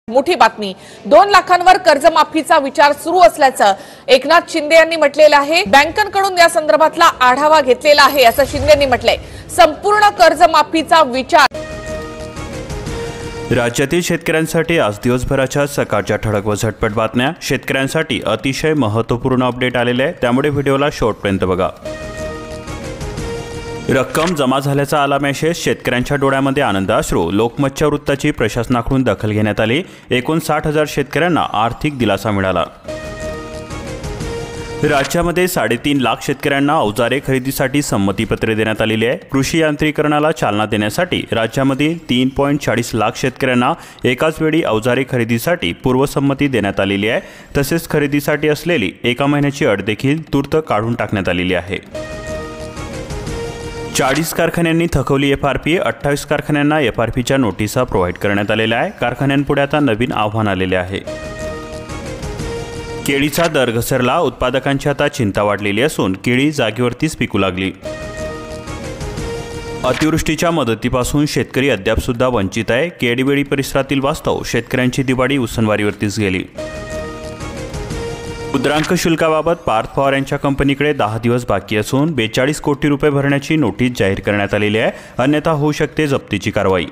मोठी बातमी 2 लाखांवर कर्जमाफीचा विचार सुरू असल्याचं एकनाथ शिंदे यांनी म्हटलेलं आहे। बँकांकडून या संदर्भातला आढावा घेतलेला आहे असं शिंदेंनी म्हटलंय। संपूर्ण कर्जमाफीचा विचार। राज्यातील शेतकऱ्यांसाठी आज दिवसभराच्या सकाळच्या ठळक व झटपट बातम्या। शेतकऱ्यांसाठी अतिशय महत्त्वपूर्ण अपडेट आलेले आहे, त्यामुळे व्हिडिओला शेवटपर्यंत बघा। रक्कम जमा झाल्याचा आला मेसेज। शेतकऱ्यांच्या डोळ्यामध्ये आनंदाश्रू। लोकमतच्या वृत्ताची प्रशासनाकडून दखल घेण्यात आली। एकूण 60,000 शेतकऱ्यांना आर्थिक दिलासा मिळाला। राज्यामध्ये 3.5 लाख शेतकऱ्यांना अवजारे खरेदीसाठी संमतीपत्रे देण्यात आलेली आहे। कृषी यांत्रिकरणाला चालना देण्यासाठी राज्यामध्ये 3.40 लाख शेतकऱ्यांना एकाच वेळी अवजारे खरेदीसाठी पूर्वसंमती देण्यात आलेली आहे। तसेच खरेदीसाठी असलेली 1 महिन्याची अट देखील तूर्त काढून टाकण्यात आलेली आहे। 40 कारखान्यांनी थकवली FRP। 28 कारखान्यांना FRPच्या नोटिसा प्रोव्हाइड करण्यात आलेल्या आहे। कारखान्यांपुढे आता नवीन आव्हान आलेले आहे। केळीचा दर घसरला। उत्पादकांची आता चिंता वाढलेली असून केळी जागेवरतीच पिकू लागली। अतिवृष्टीच्या मदतीपासून शेतकरी अद्याप सुद्धा वंचित आहे। केडीवेळी परिसरातील वास्तव शेतकऱ्यांची दिवाळी उसनवारीवरतीच गेली। मुद्रांक शुल्काबाबत पार्थ पवार यांच्या कंपनीकडे 10 दिवस बाकी असून 42 कोटी रुपये भरण्याची नोटीस जाहीर करण्यात आलेली आहे, अन्यथा होऊ शकते जप्तीची कारवाई।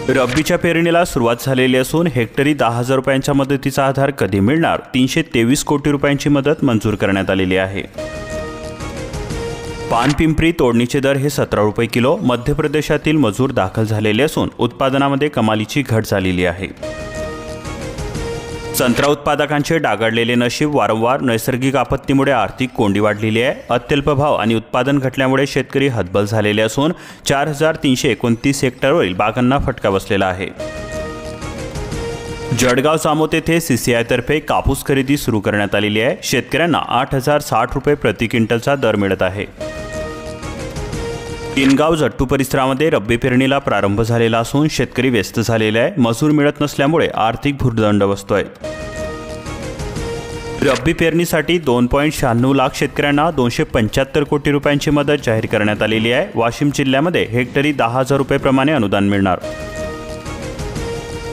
रब्बीच्या पेरणीला सुरुवात झालेली असून हेक्टरी 10,000 रुपयांच्या मदतीचा आधार कधी मिळणार? 323 कोटी रुपयांची मदत मंजूर करण्यात आलेली आहे। पानपिंपरी तोडणीचे दर हे 17 रुपये किलो। मध्य प्रदेशातील मजूर दाखल झालेले असून उत्पादनामध्ये कमालीची घट झालेली आहे। संत्रा उत्पादकांचे डागाळलेले नशीब। वारंवार नैसर्गिक आपत्तीमुळे आर्थिक कोंडी वाढलेली आहे। अत्यल्प भाव आणि उत्पादन घटल्यामुळे शेतकरी हतबल झालेले असून 4,329 हेक्टरवरील बागांना फटका बसलेला आहे। जळगाव जामोद येथे CCI तर्फे कापूस खरेदी सुरू करण्यात आलेली आहे। शेतकऱ्यांना 8,060 रुपये प्रति क्विंटलचा दर मिळत आहे। इनगाव जट्टू परिसरामध्ये रब्बी पेरणीला प्रारंभ झालेला असून शेतकरी व्यस्त झालेले आहे। मजूर मिळत नसल्यामुळे आर्थिक भुर्दंड बसतोय। रब्बी पेरणीसाठी 2.96 लाख शेतकऱ्यांना 275 कोटी रुपयांची मदत जाहीर करण्यात आलेली आहे। वाशिम जिल्ह्यामध्ये हेक्टरी 10,000 रुपये प्रमाणे अनुदान मिळणार।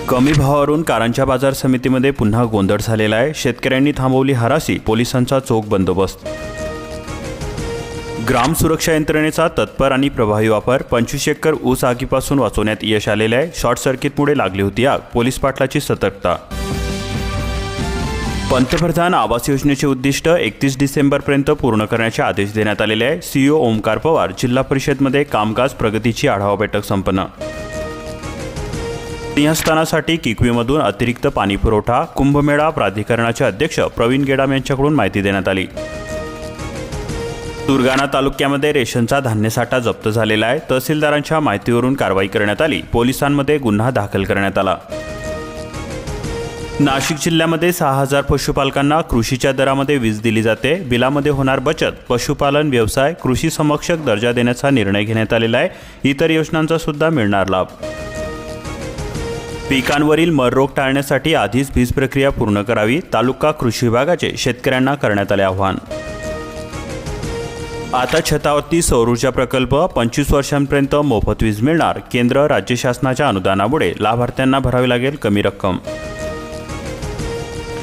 कमी भावावरून कारंजा बाजार समितीमध्ये पुन्हा गोंधळ झालेला आहे। शेतकऱ्यांनी थांबवली हरासी। पोलिसांचा चोख बंदोबस्त। ग्राम सुरक्षा यंत्रणेचा तत्पर आणि प्रभावी वापर। 25 एकर ऊस आगीपासून वाचवण्यात यश आलेले आहे। शॉर्ट सर्किटमुळे लागली होती आग। पोलीस पाटलाची सतर्कता। पंतप्रधान आवास योजनेचे उद्दिष्ट 31 डिसेंबरपर्यंत पूर्ण करण्याचे आदेश देण्यात आलेले आहे। CEO ओमकार पवार। जिल्हा परिषदमध्ये कामकाज प्रगतीची आढावा बैठक संपन्न। सिंहस्थानासाठी किकवीमधून अतिरिक्त पाणी पुरवठा। कुंभमेळा प्राधिकरणाचे अध्यक्ष प्रवीण गेडाम यांच्याकडून माहिती देण्यात आली। सुरगाणा तालुक्यामध्ये रेशनचा धान्यसाठा जप्त झालेला आहे। तहसीलदारांच्या माहितीवरून कारवाई करण्यात आली। पोलिसांमध्ये गुन्हा दाखल करण्यात आला। नाशिक जिल्ह्यामध्ये 6,000 पशुपालकांना कृषीच्या दरामध्ये वीज दिली जाते। बिलामध्ये होणार बचत। पशुपालन व्यवसाय कृषी समकक्ष दर्जा देण्याचा निर्णय घेण्यात आलेला आहे। इतर योजनांचा सुद्धा मिळणार लाभ। पिकांवरील मर रोग टाळण्यासाठी आधीच बीज प्रक्रिया पूर्ण करावी। तालुका कृषी विभागाचे शेतकऱ्यांना करण्यात आले आवाहन। आता छतावरती सौर ऊर्जा प्रकल्प। 25 वर्षांपर्यंत मोफत वीज मिळणार। केंद्र राज्य शासनाच्या अनुदानामुळे लाभार्थ्यांना भरावी लागेल कमी रक्कम।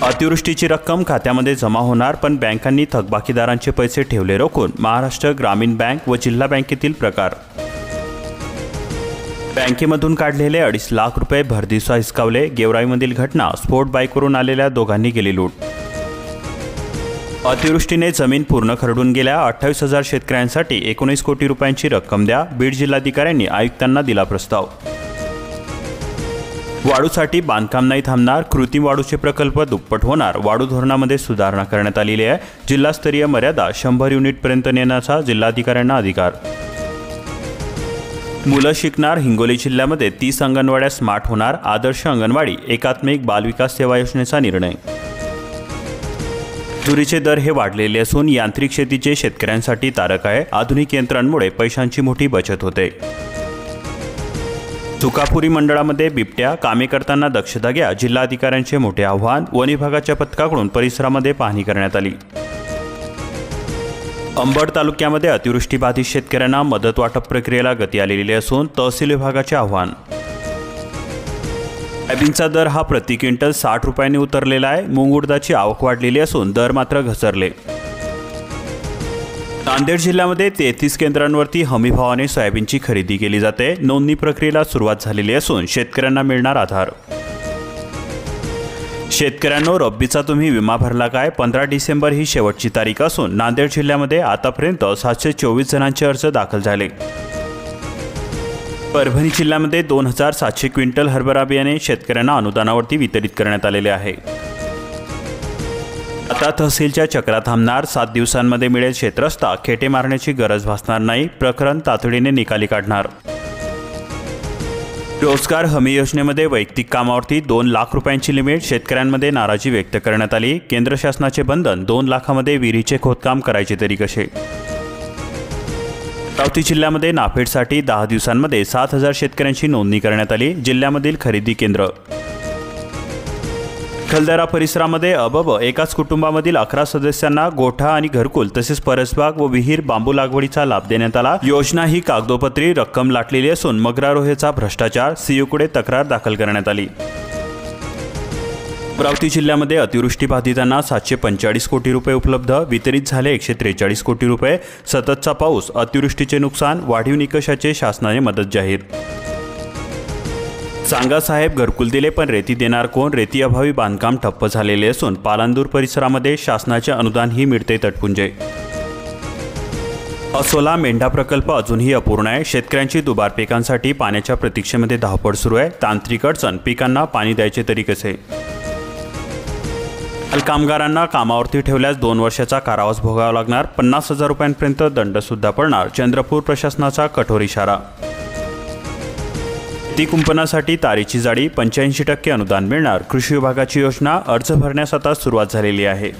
अतिवृष्टीची रक्कम खात्यामध्ये जमा होणार, पण बँकांनी थकबाकीदारांचे पैसे ठेवले रोखून। महाराष्ट्र ग्रामीण बँक व जिल्हा बँकेतील प्रकार। बँकेमधून काढलेले 2.5 लाख रुपये भरदिवसा हिसकावले। गेवराईमधील घटना। स्फोट बाईकवरून आलेल्या दोघांनी केली लूट। अतिवृष्टीने जमीन पूर्ण खरडून गेल्या। 28,000 शेतकऱ्यांसाठी 19 कोटी रुपयांची रक्कम द्या। बीड जिल्हाधिकाऱ्यांनी आयुक्तांना दिला प्रस्ताव। वाळूसाठी बांधकाम नाही थांबणार। कृत्रिम वाळूचे प्रकल्प दुप्पट होणार। वाळू धोरणामध्ये सुधारणा करण्यात आलेली आहे। जिल्हास्तरीय मर्यादा 100 युनिटपर्यंत नेण्याचा जिल्हाधिकाऱ्यांना अधिकार। मुलं शिकणार। हिंगोली जिल्ह्यामध्ये 30 अंगणवाड्या स्मार्ट होणार। आदर्श अंगणवाडी एकात्मिक बालविकास सेवा योजनेचा निर्णय। तुरीचे दर हे वाढलेले असून यांत्रिक शेतीचे शेतकऱ्यांसाठी तारक आहे। आधुनिक यंत्रांमुळे पैशांची मोठी बचत होते। तुकापुरी मंडळामध्ये बिबट्या। कामे करताना दक्षता घ्या। जिल्हाधिकाऱ्यांचे मोठे आव्हान। वन विभागाच्या पथकाकडून परिसरामध्ये पाहणी करण्यात आली। अंबड तालुक्यामध्ये अतिवृष्टी बाधित शेतकऱ्यांना मदत वाटप प्रक्रियेला गती आलेली असून तहसील विभागाचे आव्हान। सोयाबीनचा दर हा प्रति क्विंटल 60 रुपयांनी उतरलेला आहे। मूग उडदाची आवक वाढलेली असून दर मात्र घसरले। नांदेड जिल्ह्यामध्ये 33 केंद्रांवरती हमी भावाने सोयाबीनची खरेदी केली जाते। नोंदणी प्रक्रियेला सुरुवात झालेली असून शेतकऱ्यांना मिळणार आधार। शेतकऱ्यांनो, रब्बीचा तुम्ही विमा भरला काय? 15 डिसेंबर ही शेवटची तारीख असून नांदेड जिल्ह्यामध्ये आतापर्यंत 724 जणांचे अर्ज दाखल झाले। परभणी जिल्ह्यामध्ये 2700 क्विंटल हरभरा बियाणे शेतकऱ्यांना अनुदानावरती वितरित करण्यात आलेले आहे। आता तहसीलच्या चक्रा थांबणार, 7 दिवसांमध्ये मिळेल शेतरस्ता, खेटे मारण्याची गरज भासणार नाही, प्रकरण तातडीने निकाली काढणार। रोजगार हमी योजनेमध्ये वैयक्तिक कामावरती 2 लाख रुपयांची लिमिट, शेतकऱ्यांमध्ये नाराजी व्यक्त करण्यात आली। केंद्र शासनाचे बंधन, 2 लाखामध्ये विहिरीचे खोदकाम करायचे तरी कसे? अमरावती जिल्ह्यामध्ये नाफेडसाठी 10 दिवसांमध्ये 7000 शेतकऱ्यांची नोंदणी करण्यात आली। जिल्ह्यामधील खरेदी केंद्र खलदरा परिसरामध्ये अबब एकाच कुटुंबामधील 11 सदस्यांना गोठा आणि घरकुल तसेच परसबाग व विहीर बांबू लागवडीचा लाभ देण्यात आला। योजना ही कागदोपत्री रक्कम लाटलेली असून मगरारोहेचा भ्रष्टाचार, सीईओकडे तक्रार दाखल करण्यात आली। अमरावती जिल्ह्यामध्ये अतिवृष्टी बाधितांना 745 कोटी रुपये उपलब्ध, वितरित झाले 143 कोटी रुपये। सततचा पाऊस, अतिवृष्टीचे नुकसान, वाढीव निकषाचे शासनाने मदत जाहीर। सांगा साहेब, घरकुल दिले पण रेती देणार कोण? रेती अभावी बांधकाम ठप्प झालेले असून पालांदूर परिसरामध्ये शासनाचे अनुदानही मिळते तटपुंजे। असोला मेंढा प्रकल्प अजूनही अपूर्ण आहे। शेतकऱ्यांची दुबार पिकांसाठी पाण्याच्या प्रतीक्षेमध्ये धावपळ सुरू आहे। तांत्रिक अडचण, पिकांना पाणी द्यायचे तरी कसे? कामगारांना कामावरती ठेवल्यास 2 वर्षाचा कारावास भोगावा लागणार, 50,000 रुपयांपर्यंत दंड सुद्धा पडणार। चंद्रपूर प्रशासनाचा कठोर इशारा। शेती कुंपणासाठी तारेची जाळी, 85% अनुदान मिळणार। कृषी विभागाची योजना, अर्ज भरण्यास आता सुरुवात झालेली आहे।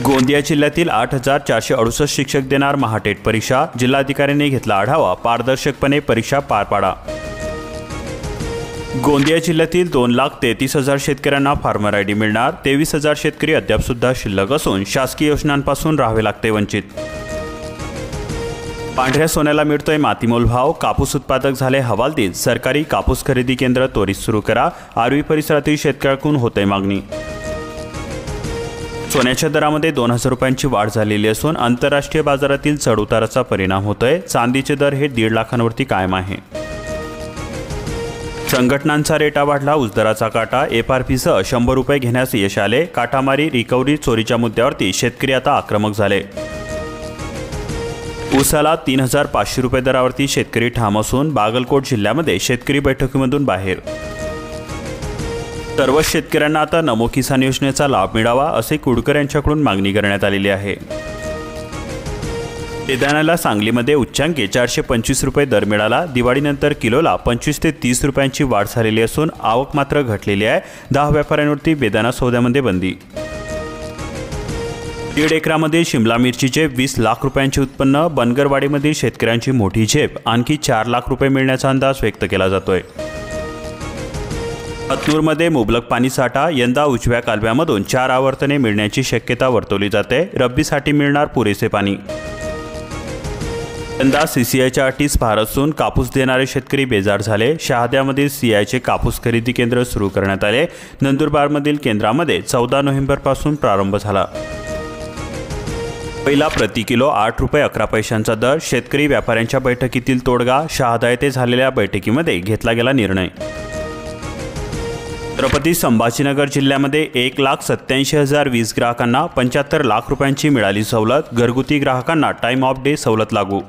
गोंदिया जिल्ह्यातील 8468 शिक्षक देणार महाटेट परीक्षा, जिल्हाधिकाऱ्यांनी घेतला आढावा, पारदर्शकपणे परीक्षा पार पाडा। गोंदिया जिल्ह्यातील 2,33,000 शेतकऱ्यांना फार्मर आयडी मिळणार। 23,000 शेतकरी अद्याप सुद्धा शिल्लक असून शासकीय योजनांपासून राहावे लागते वंचित। पांढऱ्या सोन्याला मिळतोय मातीमोल भाव, कापूस उत्पादक झाले हवालदिल, सरकारी कापूस खरेदी केंद्र त्वरित सुरू करा। आर्वी परिसरातील शेतकऱ्यांकडून होते मागणी। सोन्याच्या दरामध्ये 2000 रुपयांची वाढ झालेली असून आंतरराष्ट्रीय बाजारातील चढउताराचा परिणाम होतोय। चांदीचे दर हे 1.5 लाखांवरती कायम आहे। संघटनांचा रेटा वाढला, उजदराचा काटा, एफआरपीसह 100 रुपये घेण्यास यश आले। काटामारी, रिकव्हरी, चोरीच्या मुद्द्यावरती शेतकरी आता आक्रमक झाले। ऊसाला 3500 रुपये दरावरती शेतकरी ठाम असून बागलकोट जिल्ह्यामध्ये शेतकरी बैठकीमधून बाहेर। सर्व शेतकऱ्यांना आता नमो किसान योजनेचा लाभ मिळावा असे कुडकर यांच्याकडून मागणी करण्यात आलेली आहे। बेदाण्याला सांगलीमध्ये उच्चांकी 425 रुपये दर मिळाला। दिवाळीनंतर किलोला 25 ते 30 रुपयांची वाढ झालेली असून आवक मात्र घटलेली आहे। 10 व्यापाऱ्यांवरती बेदाणा सौद्यामध्ये बंदी। 1.5 एकरामध्ये शिमला मिरचीचे 20 लाख रुपयांचे उत्पन्न, बनगरवाडीमधील शेतकऱ्यांची मोठी झेप, आणखी 4 लाख रुपये मिळण्याचा अंदाज व्यक्त केला जातोय। हतनूरमध्ये मुबलक पाणी साठा, यंदा उजव्या कालव्यामधून 4 आवर्तने मिळण्याची शक्यता वर्तवली जाते। रब्बीसाठी मिळणार पुरेसे पाणी। यंदा सीसीआयच्या अटीस फार असून कापूस देणारे शेतकरी बेजार झाले। शहाद्यामधील सीआयचे कापूस खरेदी केंद्र सुरू करण्यात आले। नंदुरबारमधील केंद्रामध्ये 14 नोव्हेंबरपासून प्रारंभ झाला। पहिला प्रति किलो 8 रुपये 11 पैशांचा दर, शेतकरी व्यापाऱ्यांच्या बैठकीतील तोडगा। शहादा येथे झालेल्या बैठकीमध्ये घेतला गेला निर्णय। छत्रपती संभाजीनगर जिल्ह्यामध्ये 1,87,000 वीज ग्राहकांना 75 लाख रुपयांची मिळाली सवलत। घरगुती ग्राहकांना टाइम ऑफ डे सवलत लागू।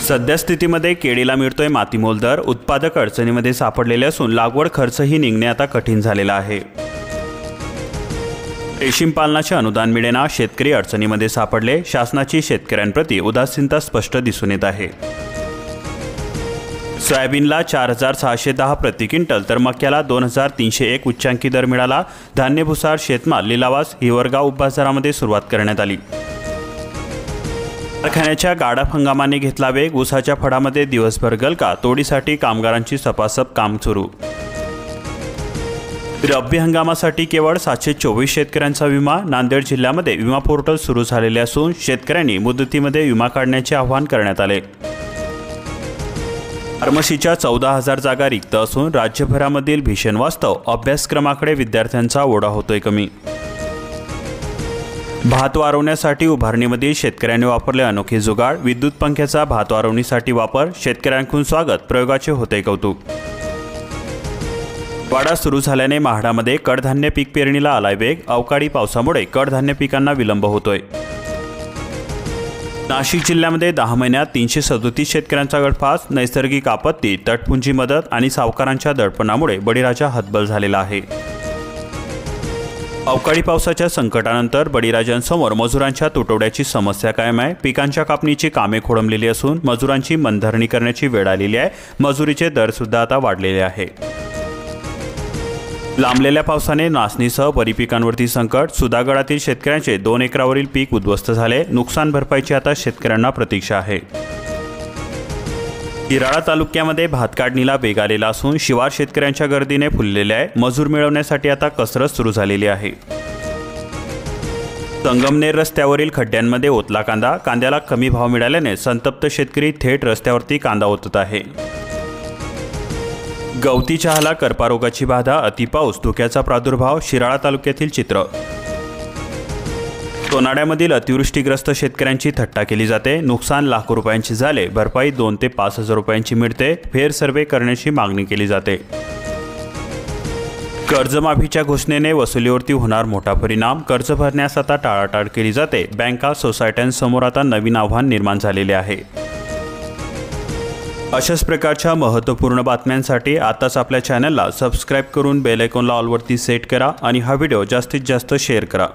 सध्या स्थितीमध्ये केळीला मिळतोय मातीमोल दर, उत्पादक अडचणीमध्ये सापडलेले असून लागवड खर्चही निघणे आता कठीण झालेला आहे। रेशीम पालनाचे अनुदान मिळेना, शेतकरी अडचणीमध्ये सापडले। शासनाची शेतकऱ्यांप्रती उदासीनता स्पष्ट दिसून येत आहे। सोयाबीनला 4,610 प्रति क्विंटल तर मक्याला 2,301 उच्चांकी दर मिळाला। धान्य भुसार शेतमाल लिलावास हिवरगाव उपबाजारामध्ये सुरुवात करण्यात आली। कारखान्याच्या गाडा हंगामाने घेतला वेग, ऊसाच्या फडामध्ये दिवसभर गलका, तोडीसाठी कामगारांची सपासप काम सुरू। रब्बी हंगामासाठी केवळ 724 शेतकऱ्यांचा विमा। नांदेड जिल्ह्यामध्ये विमा पोर्टल सुरू झालेले असून शेतकऱ्यांनी मुदतीमध्ये विमा काढण्याचे आवाहन करण्यात आले। फार्मसीच्या 14,000 जागा रिक्त असून राज्यभरामधील भीषण वास्तव अभ्यासक्रमाकडे विद्यार्थ्यांचा ओढा होतोय कमी। भात वारवण्यासाठी उभारणीमध्ये शेतकऱ्यांनी वापरले अनोखे जुगाड, विद्युत पंख्याचा भात वारवणीसाठी वापर, शेतकऱ्यांकडून स्वागत, प्रयोगाचे होते कौतुक। वाडा सुरू झाल्याने म्हाडामध्ये कडधान्य पीक पेरणीला आलाय वेग, अवकाळी पावसामुळे कडधान्य पिकांना विलंब होतोय। नाशिक जिल्ह्यामध्ये 10 महिन्यात 337 शेतकऱ्यांचा गळफास, नैसर्गिक आपत्ती, तटपुंजी मदत आणि सावकारांच्या दडपणामुळे बळीराजा हतबल झालेला आहे। अवकाळी पावसाच्या संकटानंतर बळीराजांसमोर मजुरांच्या तुटवड्याची समस्या कायम आहे। पिकांच्या कापणीची कामे खोळंबलेली असून मजुरांची मनधरणी करण्याची वेळ आलेली आहे। मजुरीचे दर सुद्धा आता वाढलेले आहे। लांबलेल्या पावसाने नाचणीसह बरी पिकांवरती संकट, सुधागडातील शेतकऱ्यांचे 2 एकरावरील पीक उद्ध्वस्त झाले। नुकसान भरपाईची आता शेतकऱ्यांना प्रतीक्षा आहे। शिराळा तालुक्यामध्ये भात काढणीला वेग आलेला असून शिवार शेतकऱ्यांच्या गर्दीने फुललेले आहे। मजूर मिळवण्यासाठी आता कसरत सुरू झालेली आहे। संगमनेर रस्त्यावरील खड्ड्यांमध्ये ओतला कांदा, कांद्याला कमी भाव मिळाल्याने संतप्त शेतकरी थेट रस्त्यावरती कांदा ओतत आहे। गवती चहाला कर्करोगाची बाधा, अतिपाऊस, धुक्याचा प्रादुर्भाव, शिराळा तालुक्यातील चित्र। तोनाड्यामधील अतिवृष्टीग्रस्त शेतकऱ्यांची थट्टा केली जाते। नुकसान लाखो रुपयांची झाले, भरपाई 2 ते 5,000 रुपयांची मिळते। फेर सर्वे करण्याची मागणी केली जाते। कर्जमाफीच्या घोषणेने वसुलीवरती होणार मोठा परिणाम, कर्ज भरण्यास आता टाळाटाळ केली जाते। बँका, सोसायट्यांसमोर आता नवीन आव्हान निर्माण झालेले आहे। अशाच प्रकारच्या महत्त्वपूर्ण बातम्यांसाठी आताच आपल्या चॅनलला सबस्क्राईब करून बेल आयकॉनला ऑलवरती सेट करा आणि हा व्हिडिओ जास्तीत जास्त शेअर करा।